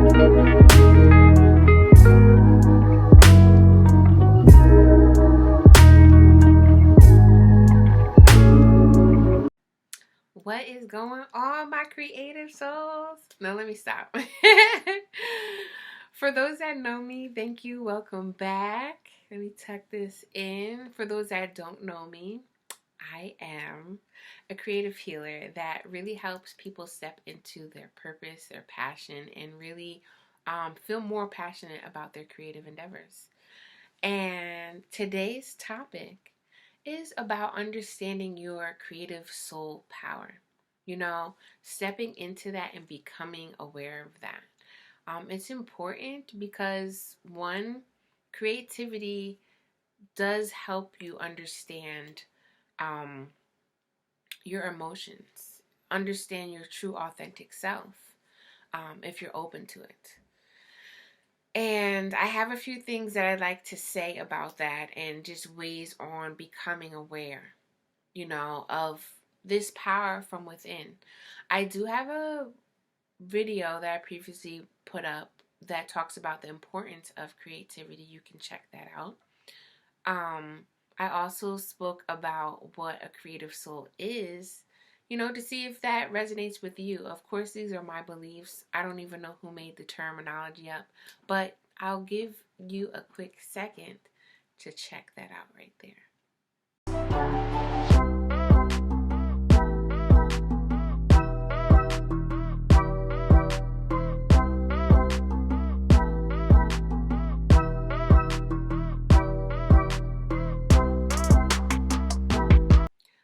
What is going on, my creative souls? No, let me stop. For those that know me, thank you. Welcome back. Let me tuck this in. For those that don't know me, I am a creative healer that really helps people step into their purpose, their passion, and really feel more passionate about their creative endeavors. And today's topic is about understanding your creative soul power. You know, stepping into that and becoming aware of that. It's important because, one, creativity does help you understand um, your emotions, understand your true, authentic self if you're open to it. And I have a few things that I'd like to say about that and just ways on becoming aware, of this power from within. I do have a video that I previously put up that talks about the importance of creativity. You can check that out. I also spoke about what a creative soul is, to see if that resonates with you. Of course, these are my beliefs. I don't even know who made the terminology up, but I'll give you a quick second to check that out right there.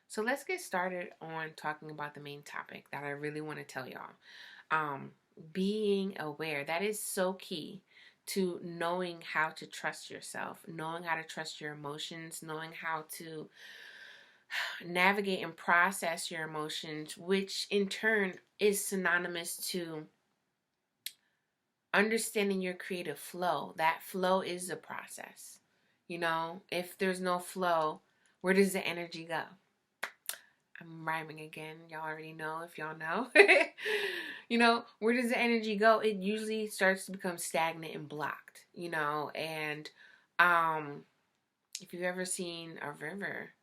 So let's get started on talking about the main topic that I really want to tell y'all. Being aware. That is so key to knowing how to trust yourself, knowing how to trust your emotions, knowing how to navigate and process your emotions, which in turn is synonymous to understanding your creative flow. That flow is the process. If there's no flow, where does the energy go? I'm rhyming again. Y'all already know if y'all know. Where does the energy go? It usually starts to become stagnant and blocked, and if you've ever seen a river,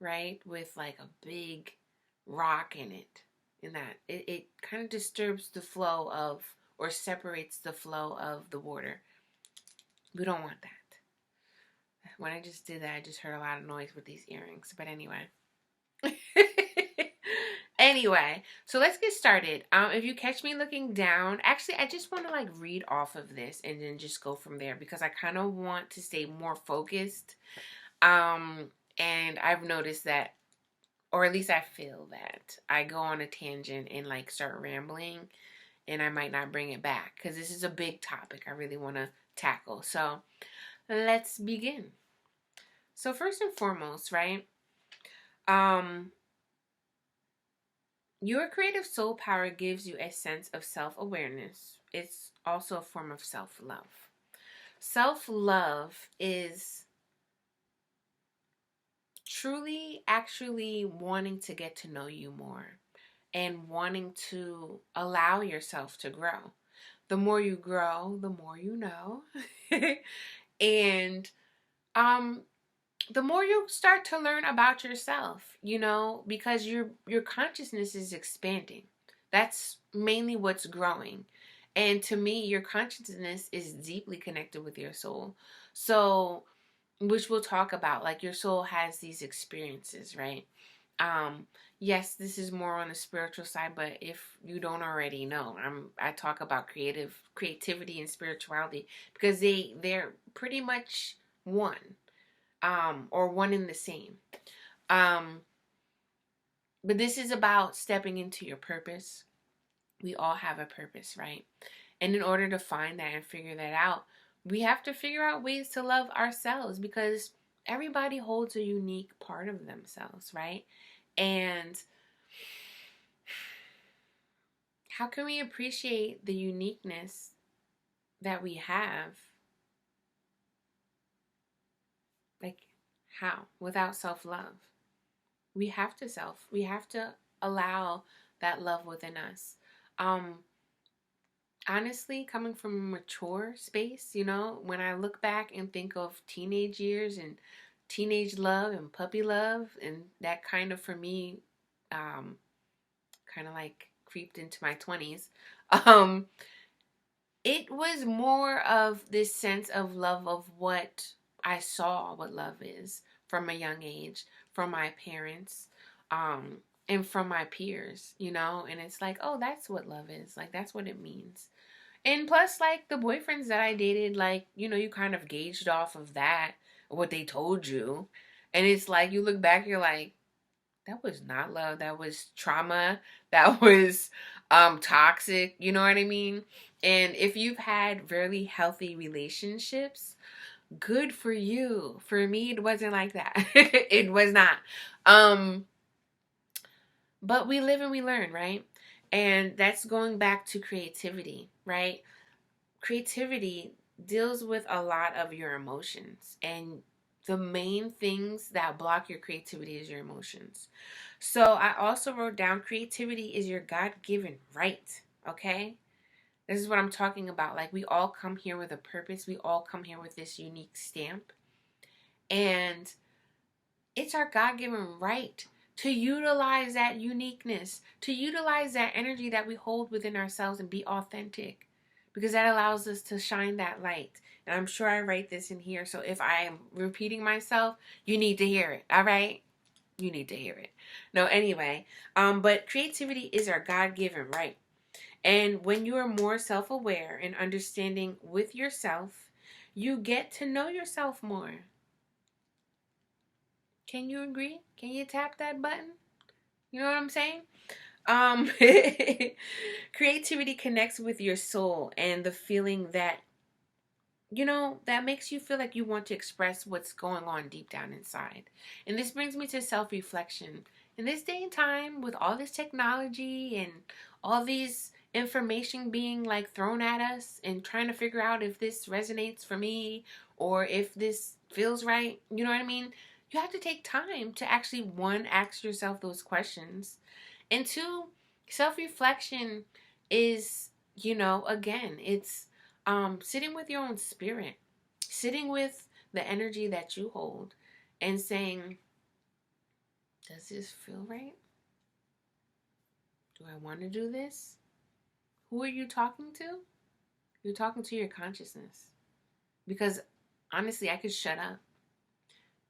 right, with like a big rock in it, in that it kind of disturbs the flow of, or separates the flow of the water. We don't want that. When I just did that, I just heard a lot of noise with these earrings. But anyway. Anyway, so let's get started. If you catch me looking down, actually, I just want to read off of this and then just go from there because I kind of want to stay more focused. And I've noticed that, or at least I feel that I go on a tangent and start rambling, and I might not bring it back because this is a big topic I really want to tackle. So let's begin. So first and foremost, right? Your creative soul power gives you a sense of self-awareness. It's also a form of self-love. Self-love is truly actually wanting to get to know you more and wanting to allow yourself to grow. The more you grow, the more you know. And the more you start to learn about yourself, because your consciousness is expanding. That's mainly what's growing. And to me, your consciousness is deeply connected with your soul. So, which we'll talk about, your soul has these experiences, right? Yes, this is more on the spiritual side, but if you don't already know, I talk about creativity and spirituality because they're pretty much one. Or one in the same. But this is about stepping into your purpose. We all have a purpose, right? And in order to find that and figure that out, we have to figure out ways to love ourselves because everybody holds a unique part of themselves, right? And how can we appreciate the uniqueness that we have? How? Without self-love. We have to allow that love within us. honestly, coming from a mature space, you know, when I look back and think of teenage years and teenage love and puppy love, and that kind of, for me, um, kind of like creeped into my 20s, um, it was more of this sense of love of what I saw what love is from a young age, from my parents, and from my peers, you know, and it's like, oh, that's what love is. Like, that's what it means. And plus, like, the boyfriends that I dated, like, you know, you kind of gauged off of that, what they told you. And it's like, you look back, you're like, that was not love. That was trauma. That was toxic. You know what I mean? And if you've had really healthy relationships, good for you. For me, it wasn't like that. It was not. Um, but we live and we learn, right? And that's going back to creativity, right? Creativity deals with a lot of your emotions, and the main things that block your creativity is your emotions. So I also wrote down creativity is your God-given right. Okay, this is what I'm talking about. Like, we all come here with a purpose, we all come here with this unique stamp, and it's our God-given right to utilize that uniqueness, to utilize that energy that we hold within ourselves and be authentic, because that allows us to shine that light. And I'm sure I write this in here, so if I am repeating myself, you need to hear it, all right? You need to hear it. No, anyway, but creativity is our God-given right. And when you are more self-aware and understanding with yourself, you get to know yourself more. Can you agree? Can you tap that button? You know what I'm saying? Um, creativity connects with your soul and the feeling that, you know, that makes you feel like you want to express what's going on deep down inside. And this brings me to self-reflection. In this day and time, with all this technology and all these information being like thrown at us and trying to figure out if this resonates for me or if this feels right, you know what I mean? You have to take time to actually, one, ask yourself those questions, and two, self-reflection is, you know, again, it's sitting with your own spirit, sitting with the energy that you hold and saying, does this feel right? Do I want to do this? Who are you talking to? You're talking to your consciousness. Because honestly, I could shut up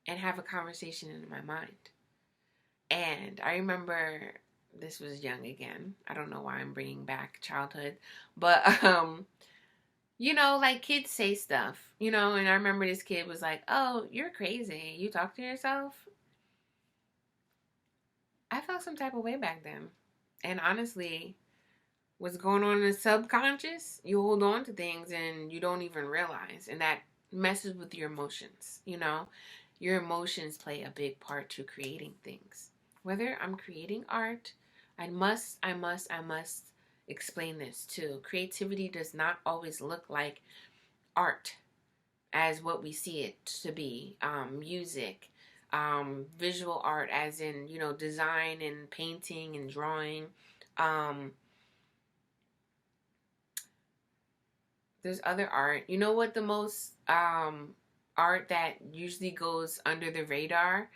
and have a conversation in my mind. And I remember, this was young again. I don't know why I'm bringing back childhood, but you know, like, kids say stuff, you know, and I remember this kid was like, "Oh, you're crazy. You talk to yourself?" I felt some type of way back then. And honestly, what's going on in the subconscious, you hold on to things and you don't even realize, and that messes with your emotions, you know? Your emotions play a big part to creating things. Whether I'm creating art, I must explain this too. Creativity does not always look like art as what we see it to be. Music, visual art as in, you know, design and painting and drawing. Um, there's other art. You know what, the most art that usually goes under the radar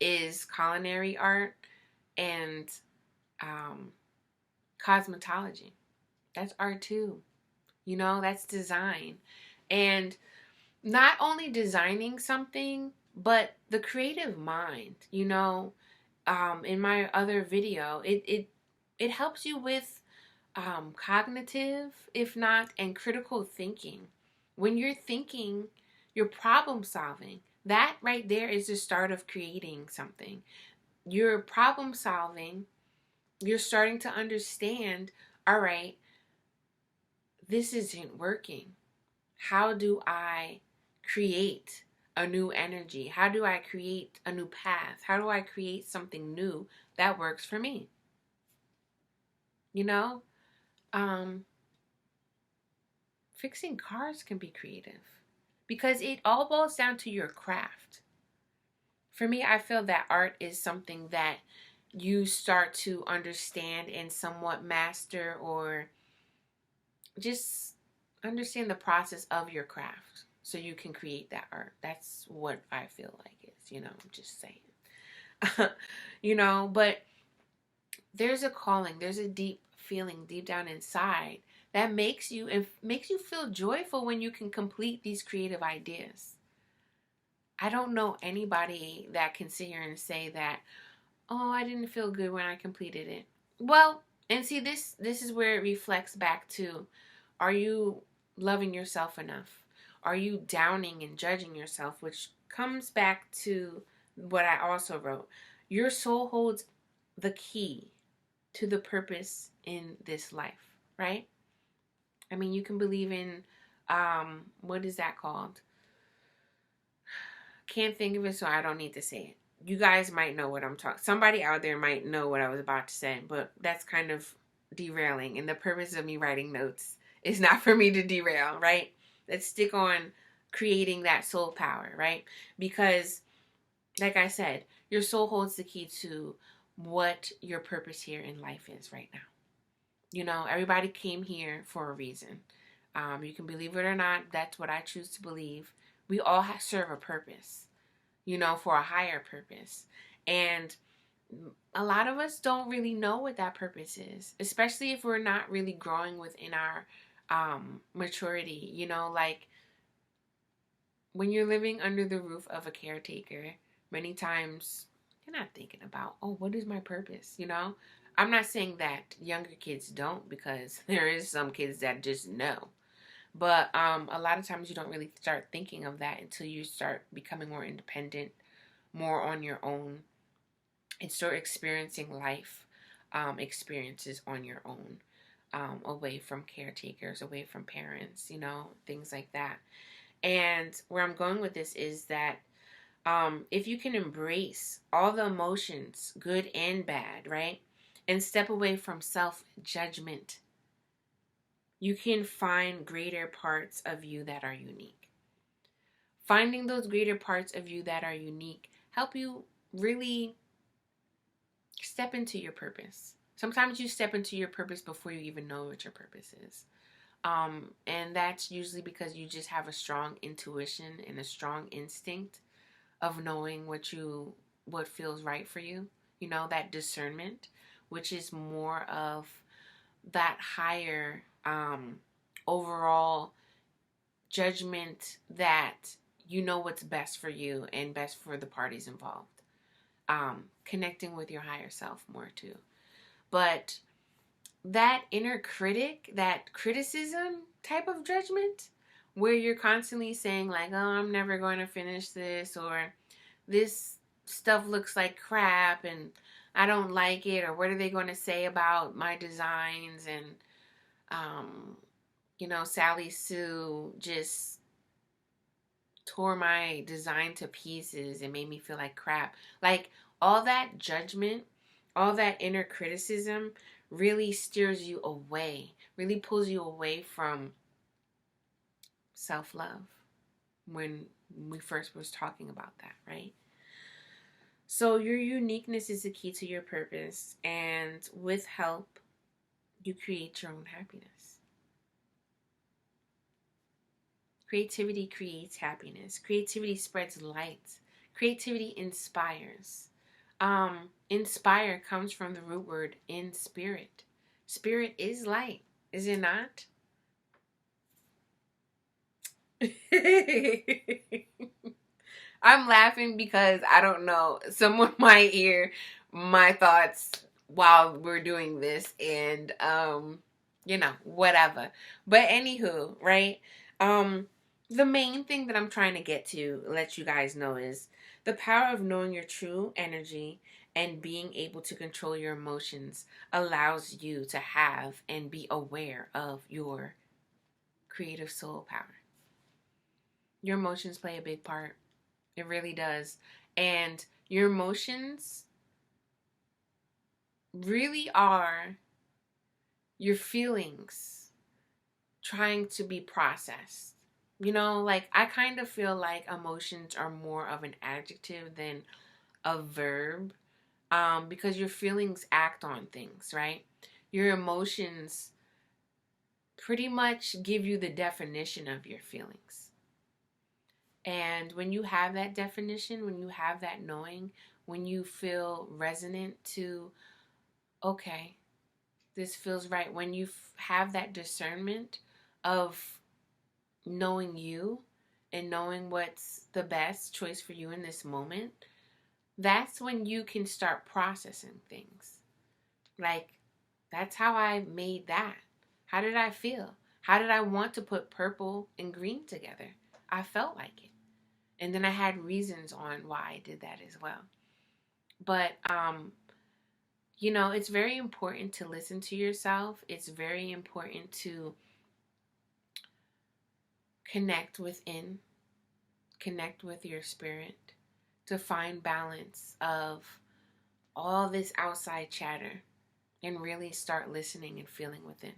is culinary art and um, cosmetology. That's art too. You know, that's design. And not only designing something, but the creative mind, you know. In my other video, it helps you with cognitive, if not, and critical thinking. When you're thinking, you're problem solving. That right there is the start of creating something. You're problem solving. You're starting to understand, all right, this isn't working. How do I create a new energy? How do I create a new path? How do I create something new that works for me? You know, um, fixing cars can be creative because it all boils down to your craft. For me, I feel that art is something that you start to understand and somewhat master or just understand the process of your craft so you can create that art. That's what I feel like is, I'm just saying. But there's a calling, there's a deep feeling deep down inside that makes you feel joyful when you can complete these creative ideas. I don't know anybody that can sit here and say that, oh, I didn't feel good when I completed it. Well, and see, this is where it reflects back to, are you loving yourself enough? Are you downing and judging yourself? Which comes back to what I also wrote. Your soul holds the key to the purpose in this life, right? I mean, you can believe in, what is that called? Can't think of it, so I don't need to say it. You guys might know what I'm talking. Somebody out there might know what I was about to say, but that's kind of derailing. And the purpose of me writing notes is not for me to derail, right? Let's stick on creating that soul power, right? Because, like I said, your soul holds the key to what your purpose here in life is right now. Everybody came here for a reason. You can believe it or not. That's what I choose to believe. We all serve a purpose, for a higher purpose. And a lot of us don't really know what that purpose is, especially if we're not really growing within our maturity. Like when you're living under the roof of a caretaker, many times you're not thinking about, oh, what is my purpose? I'm not saying that younger kids don't, because there is some kids that just know. But a lot of times you don't really start thinking of that until you start becoming more independent, more on your own, and start experiencing life experiences on your own, away from caretakers, away from parents, things like that. And where I'm going with this is that if you can embrace all the emotions, good and bad, right, and step away from self-judgment, you can find greater parts of you that are unique. Finding those greater parts of you that are unique help you really step into your purpose. Sometimes you step into your purpose before you even know what your purpose is. And that's usually because you just have a strong intuition and a strong instinct of knowing what feels right for you. That discernment, which is more of that higher overall judgment that what's best for you and best for the parties involved. Connecting with your higher self more too. But that inner critic, that criticism type of judgment, where you're constantly saying like, oh, I'm never going to finish this, or this stuff looks like crap and I don't like it, or what are they going to say about my designs? And Sally Sue just tore my design to pieces and made me feel like crap. Like, all that judgment, all that inner criticism really steers you away, really pulls you away from self-love, when we first was talking about that, right? So your uniqueness is the key to your purpose, and with help, you create your own happiness. Creativity creates happiness. Creativity spreads light. Creativity inspires. Inspire comes from the root word in spirit. Spirit is light, is it not? I'm laughing because I don't know. Someone might hear my thoughts while we're doing this, and whatever. But anywho, right? The main thing that I'm trying to get to, let you guys know, is the power of knowing your true energy and being able to control your emotions allows you to have and be aware of your creative soul power. Your emotions play a big part. It really does. And your emotions really are your feelings trying to be processed. Like, I kind of feel like emotions are more of an adjective than a verb, because your feelings act on things, right? Your emotions pretty much give you the definition of your feelings. And when you have that definition, when you have that knowing, when you feel resonant to, okay, this feels right, when you have that discernment of knowing you and knowing what's the best choice for you in this moment, that's when you can start processing things. Like, that's how I made that. How did I feel? How did I want to put purple and green together? I felt like it. And then I had reasons on why I did that as well. But, it's very important to listen to yourself. It's very important to connect within, connect with your spirit, to find balance of all this outside chatter and really start listening and feeling within.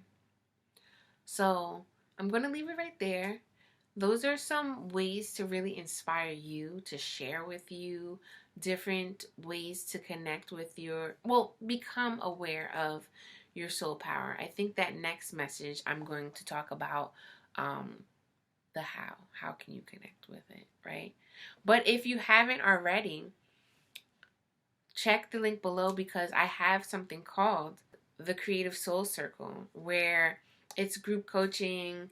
So I'm going to leave it right there. Those are some ways to really inspire you, to share with you different ways to connect with become aware of your soul power. I think that next message I'm going to talk about the how. How can you connect with it, right? But if you haven't already, check the link below because I have something called the Creative Soul Circle, where it's group coaching.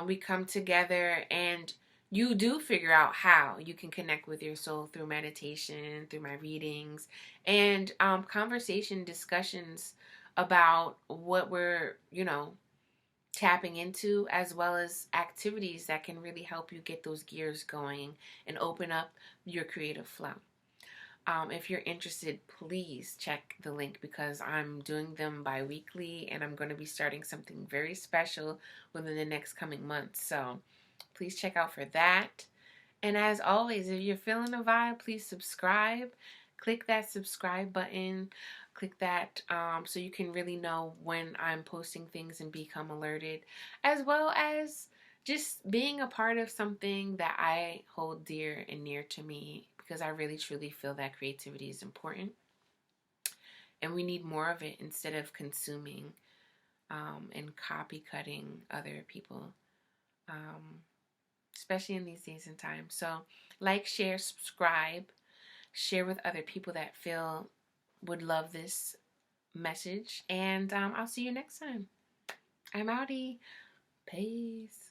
We come together and you do figure out how you can connect with your soul through meditation, through my readings, and conversation discussions about what we're, tapping into, as well as activities that can really help you get those gears going and open up your creative flow. If you're interested, please check the link because I'm doing them bi-weekly and I'm going to be starting something very special within the next coming months. So please check out for that. And as always, if you're feeling a vibe, please subscribe. Click that subscribe button. Click that so you can really know when I'm posting things and become alerted, as well as just being a part of something that I hold dear and near to me, because I really truly feel that creativity is important and we need more of it instead of consuming and copy cutting other people, especially in these days and times. So like, share, subscribe, share with other people that feel would love this message, and I'll see you next time. I'm outie. Peace.